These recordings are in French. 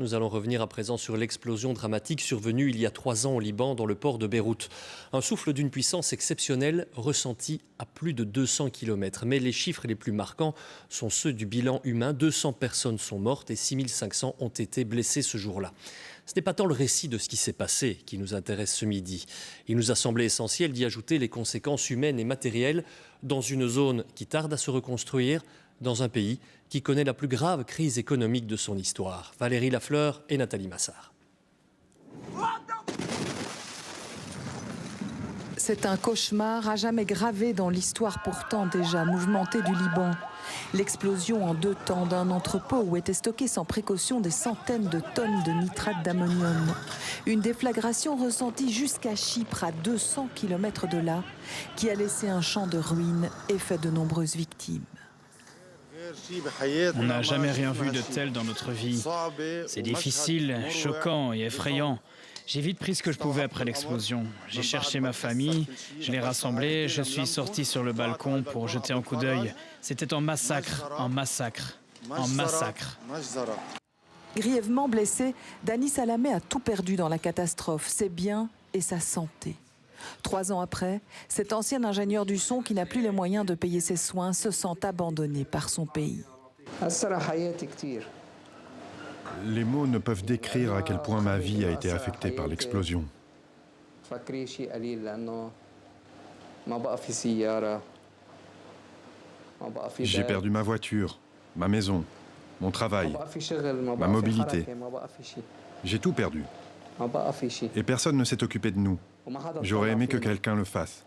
Nous allons revenir à présent sur l'explosion dramatique survenue il y a 3 ans au Liban, dans le port de Beyrouth. Un souffle d'une puissance exceptionnelle ressenti à plus de 200 km. Mais les chiffres les plus marquants sont ceux du bilan humain. 200 personnes sont mortes et 6500 ont été blessées ce jour-là. Ce n'est pas tant le récit de ce qui s'est passé qui nous intéresse ce midi. Il nous a semblé essentiel d'y ajouter les conséquences humaines et matérielles dans une zone qui tarde à se reconstruire, dans un pays qui connaît la plus grave crise économique de son histoire. Valérie Lafleur et Nathalie Massard. C'est un cauchemar à jamais gravé dans l'histoire pourtant déjà mouvementée du Liban. L'explosion en 2 temps d'un entrepôt où étaient stockées sans précaution des centaines de tonnes de nitrate d'ammonium. Une déflagration ressentie jusqu'à Chypre, à 200 km de là, qui a laissé un champ de ruines et fait de nombreuses victimes. On n'a jamais rien vu de tel dans notre vie. C'est difficile, choquant et effrayant. J'ai vite pris ce que je pouvais après l'explosion. J'ai cherché ma famille, je l'ai rassemblée, je suis sorti sur le balcon pour jeter un coup d'œil. C'était en massacre, en massacre, en massacre. Grièvement blessé, Dani Salamé a tout perdu dans la catastrophe, ses biens et sa santé. 3 ans après, cet ancien ingénieur du son qui n'a plus les moyens de payer ses soins se sent abandonné par son pays. Les mots ne peuvent décrire à quel point ma vie a été affectée par l'explosion. J'ai perdu ma voiture, ma maison, mon travail, ma mobilité. J'ai tout perdu. Et personne ne s'est occupé de nous. J'aurais aimé que quelqu'un le fasse.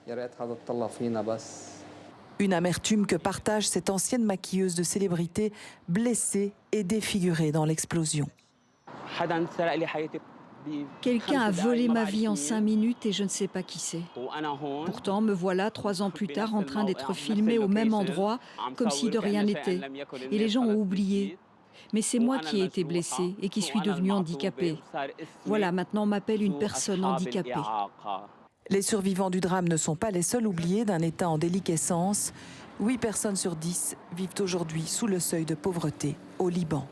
Une amertume que partage cette ancienne maquilleuse de célébrité, blessée et défigurée dans l'explosion. Quelqu'un a volé ma vie en 5 minutes et je ne sais pas qui c'est. Pourtant, me voilà 3 ans plus tard en train d'être filmé au même endroit, comme si de rien n'était. Et les gens ont oublié. Mais c'est moi qui ai été blessé et qui suis devenu handicapé. Voilà, maintenant on m'appelle une personne handicapée. Les survivants du drame ne sont pas les seuls oubliés d'un État en déliquescence. 8 personnes sur 10 vivent aujourd'hui sous le seuil de pauvreté au Liban.